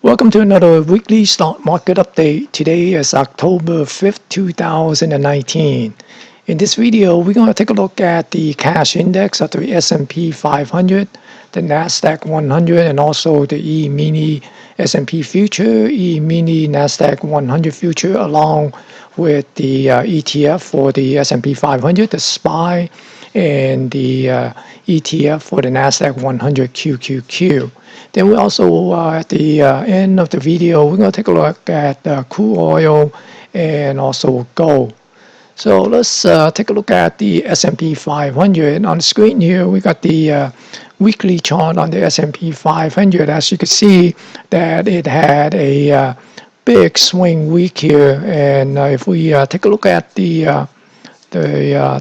Welcome to another weekly stock market update. Today is October 5th, 2019. In this video, we're going to take a look at the cash index of the S&P 500, the NASDAQ 100, and also the E-mini S&P future, E-mini NASDAQ 100 future, along with the ETF for the S&P 500, the SPY, and the ETF for the NASDAQ 100 QQQ. Then we also, at the end of the video, we're going to take a look at crude oil and also gold. So let's take a look at the S&P 500. On the screen here, we got the weekly chart on the S&P 500. As you can see, that it had a big swing week here. And if we take a look at the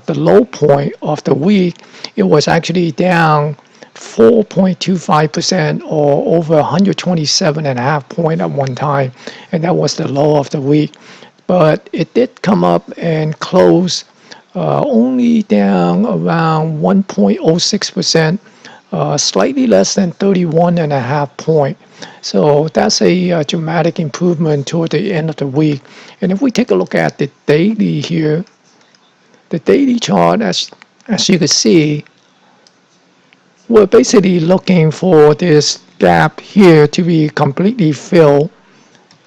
low point of the week, it was actually down 4.25% or over 127.5 points at one time, and that was the low of the week. But it did come up and close only down around 1.06%, slightly less than 31.5 points. So that's a dramatic improvement toward the end of the week. And if we take a look at the daily here, the daily chart, as you can see, we're basically looking for this gap here to be completely filled.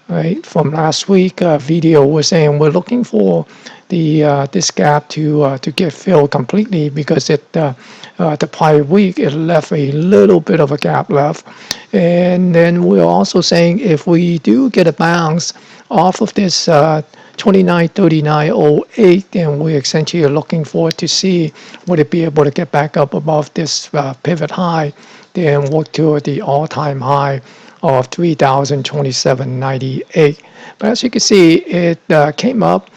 Right, from last week video, we're saying we're looking for the this gap to get filled completely, because the prior week it left a little bit of a gap left. And then we're also saying if we do get a bounce off of this 2939.08, then we're essentially looking forward to see would it be able to get back up above this pivot high, then work toward the all-time high of 3,027.98. But as you can see, it came up,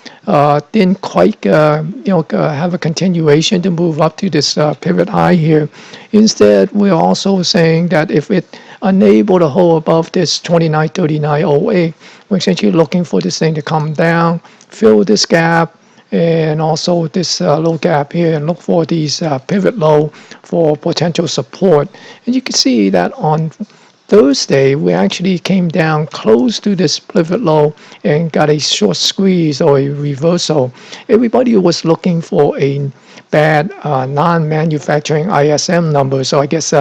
didn't quite have a continuation to move up to this pivot high here. Instead, we're also saying that if it unable to hold above this 2939.08, we're essentially looking for this thing to come down, fill this gap, and also this low gap here, and look for these pivot low for potential support. And you can see that on Thursday, we actually came down close to this pivot low and got a short squeeze or a reversal. Everybody was looking for a bad non-manufacturing ISM number, so I guess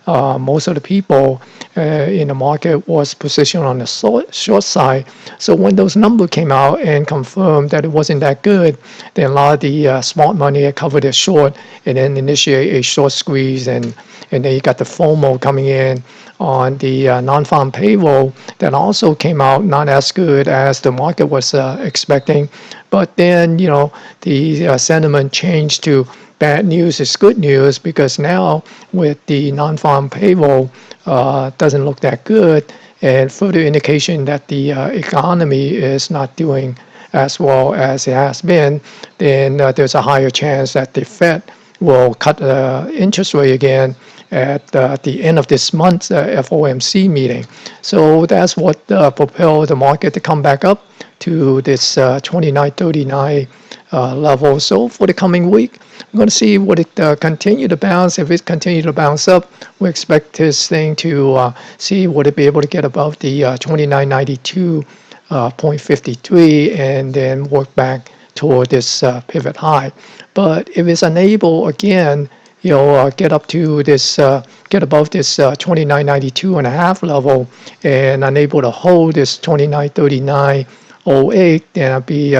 most of the people in the market was positioned on the short side. So when those numbers came out and confirmed that it wasn't that good, then a lot of the smart money had covered their short and then initiate a short squeeze, and then you got the FOMO coming in on the non-farm payroll that also came out not as good as the market was expecting. But then, the sentiment changed to bad news is good news, because now with the non-farm payroll doesn't look that good, and further indication that the economy is not doing as well as it has been, then there's a higher chance that the Fed will cut interest rate again at the end of this month's FOMC meeting. So that's what propelled the market to come back up to this 2939 level. So for the coming week, we're going to see would it continue to bounce. If it continues to bounce up, we expect this thing to see would it be able to get above the 2992.53 and then work back toward this pivot high. But if it's unable again, get up to this, get above this 2992.5 level and unable to hold this 2939.08, then I'll be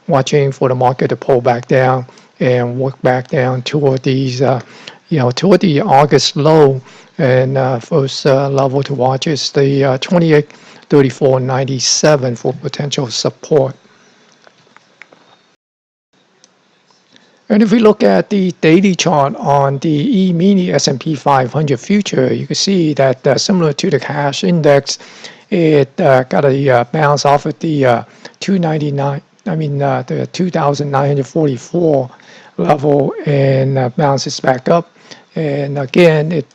watching for the market to pull back down and work back down toward these, toward the August low. And first level to watch is the 2834.97 for potential support. And if we look at the daily chart on the E-mini S&P 500 future, you can see that similar to the cash index, it got a bounce off at the 2,944 level, and bounces back up. And again, it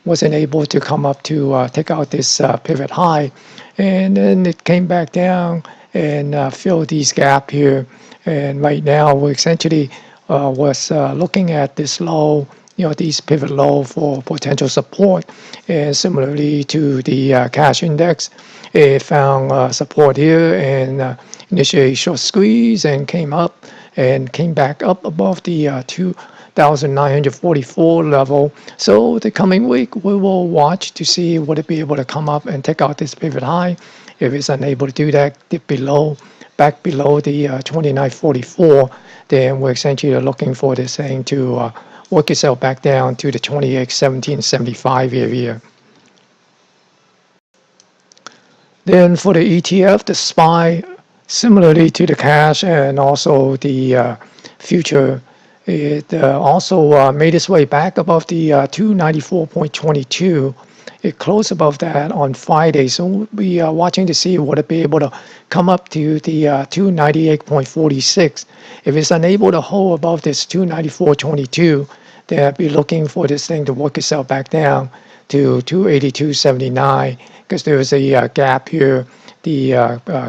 wasn't able to come up to take out this pivot high, and then it came back down and filled these gap here. And right now, we're essentially was looking at this low these pivot low for potential support. And similarly to the cash index, it found support here and initially short squeeze and came up and came back up above the 2,944 level. So the coming week, we will watch to see would it be able to come up and take out this pivot high. If it's unable to do that, dip below, back below the 2944, then we're essentially looking for this thing to work itself back down to the 281775 area. Then for the ETF, the SPY, similarly to the cash and also the future, it also made its way back above the 294.22. It closed above that on Friday, so we'll be watching to see would it be able to come up to the 298.46. If it's unable to hold above this 294.22, then I'd be looking for this thing to work itself back down to 282.79 because there is a gap here, the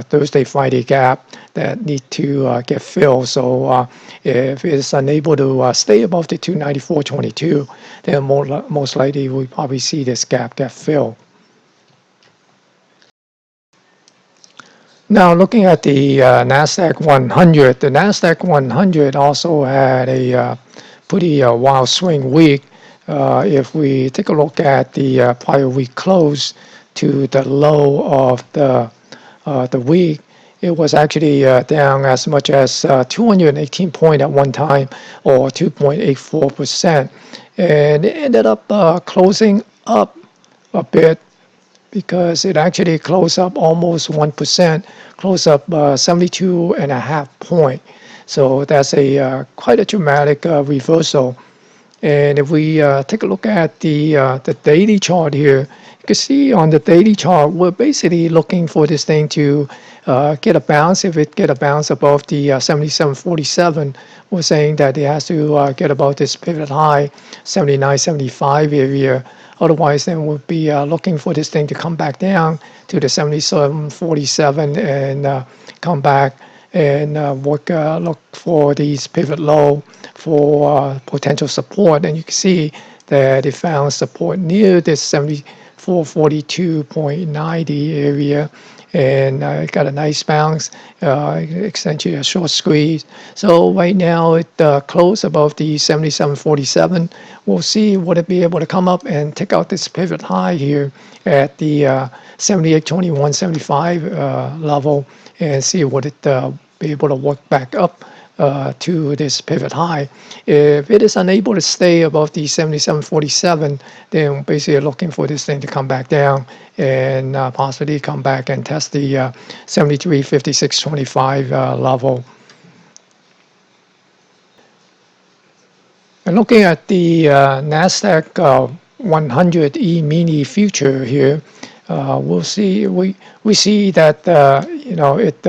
Thursday, Friday gap that need to get filled. So if it's unable to stay above the 294.22, then most likely we'll probably see this gap get filled. Now looking at the NASDAQ 100, the NASDAQ 100 also had a pretty wild swing week. If we take a look at the prior week close to the low of the week, it was actually down as much as 218 point at one time, or 2.84%, and it ended up closing up a bit because it actually closed up almost 1%, closed up 72.5 point. So that's a quite a dramatic reversal. And if we take a look at the daily chart here, you can see on the daily chart, we're basically looking for this thing to get a bounce. If it get a bounce above the 77.47, we're saying that it has to get above this pivot high, 79.75 area. Otherwise, then we'll be looking for this thing to come back down to the 77.47 and come back and look for these pivot low for potential support. And you can see that it found support near this 74.42.90 area, and it got a nice bounce, essentially a short squeeze. So right now it closed above the 77.47. We'll see would it be able to come up and take out this pivot high here at the 78.2175 level, and see would it be able to work back up to this pivot high. If it is unable to stay above the 77.47, then basically looking for this thing to come back down and possibly come back and test the 73.5625 level. And looking at the NASDAQ 100 E-mini future here, we'll see. We see that it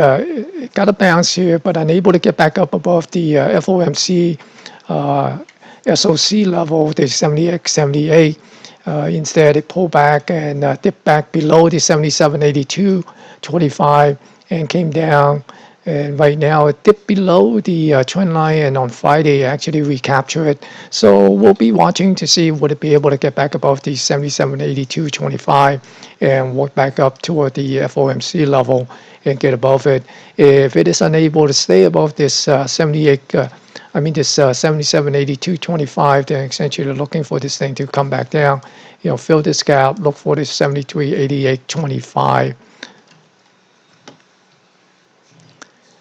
got a bounce here, but unable to get back up above the FOMC SOC level, the 78. Instead, it pulled back and dipped back below the 77.8225 and came down. And right now, it dipped below the trend line, and on Friday, actually recaptured it. So we'll be watching to see would it be able to get back above the 77.8225 and work back up toward the FOMC level and get above it. If it is unable to stay above this 77.8225, then essentially looking for this thing to come back down, fill this gap, look for this 73.8825.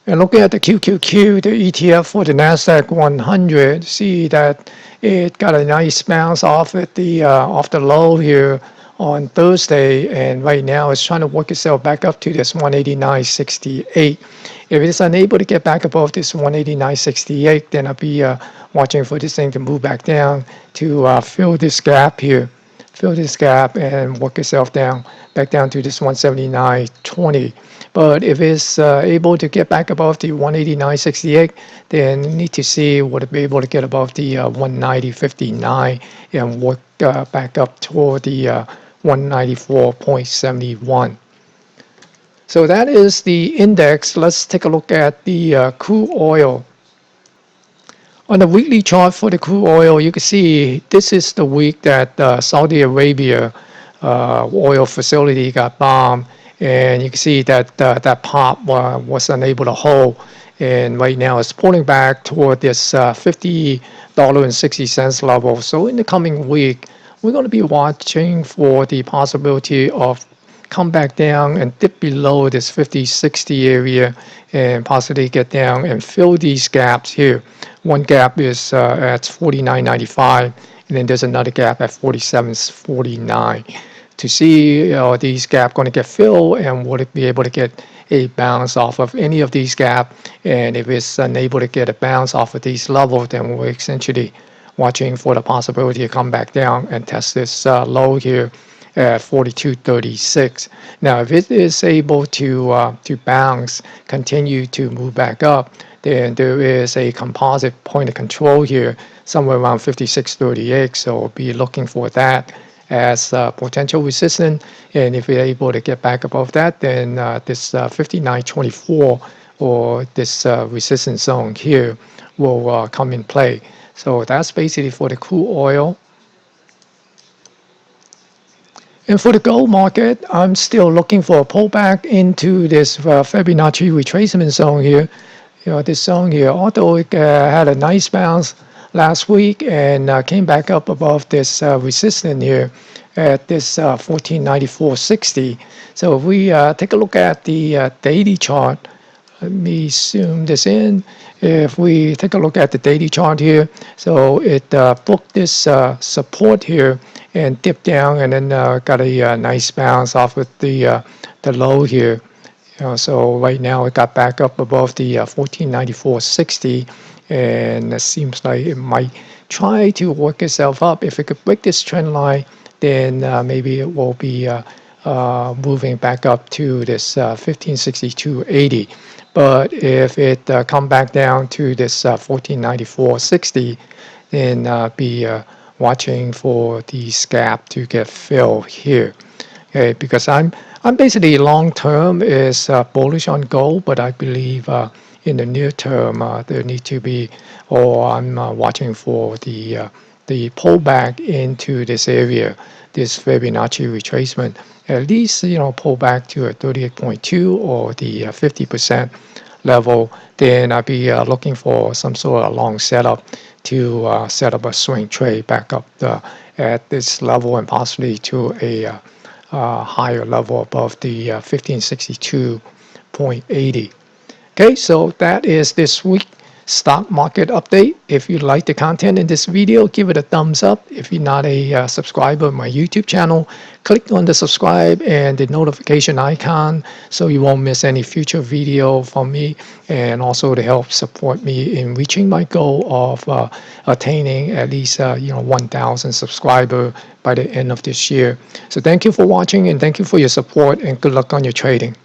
And looking at the QQQ, the ETF for the NASDAQ 100, see that it got a nice bounce off at the low here on Thursday, and right now it's trying to work itself back up to this 189.68. If it is unable to get back above this 189.68, then I'll be watching for this thing to move back down to fill this gap here. Fill this gap and work itself back down to this 179.20. But if it's able to get back above the 189.68, then need to see would it be able to get above the 190.59 and work back up toward the 194.71. So that is the index. Let's take a look at the crude oil. On the weekly chart for the crude oil, you can see this is the week that Saudi Arabia oil facility got bombed, and you can see that that pop was unable to hold, and right now it's pulling back toward this $50.60 level. So in the coming week, we're going to be watching for the possibility of come back down and dip below this 50-60 area and possibly get down and fill these gaps here. One gap is at 49.95, and then there's another gap at 47.49. To see these gaps going to get filled, and will it be able to get a bounce off of any of these gaps, and if it's unable to get a bounce off of these levels, then we're essentially watching for the possibility to come back down and test this low here at 42.36. Now, if it is able to bounce, continue to move back up, then there is a composite point of control here somewhere around 56.38. So we'll be looking for that as potential resistance. And if we're able to get back above that, then this 59.24 or this resistance zone here will come in play. So that's basically for the crude oil. And for the gold market, I'm still looking for a pullback into this Fibonacci retracement zone here. This zone here, although it had a nice bounce last week and came back up above this resistance here at this 1494.60. So if we take a look at the daily chart, let me zoom this in. If we take a look at the daily chart here, so it booked this support here and dipped down, and then got a nice bounce off of the low here. So right now it got back up above the 1494.60, and it seems like it might try to work itself up. If it could break this trend line, then maybe it will be moving back up to this 1562.80. But if it come back down to this 1494.60, then be watching for these gap to get filled here. Okay, because I'm basically long term is bullish on gold, but I believe in the near term there need to be, or I'm watching for the pullback into this area, this Fibonacci retracement. At least pull back to a 38.2 or the 50% level. Then I'll be looking for some sort of long setup to set up a swing trade back up at this level and possibly to a higher level above the 1562.80. Okay, so that is this week stock market update. If you like the content in this video, give it a thumbs up. If you're not a subscriber of my YouTube channel, click on the subscribe and the notification icon so you won't miss any future video from me, and also to help support me in reaching my goal of attaining at least 1,000 subscribers by the end of this year. So thank you for watching, and thank you for your support, and good luck on your trading.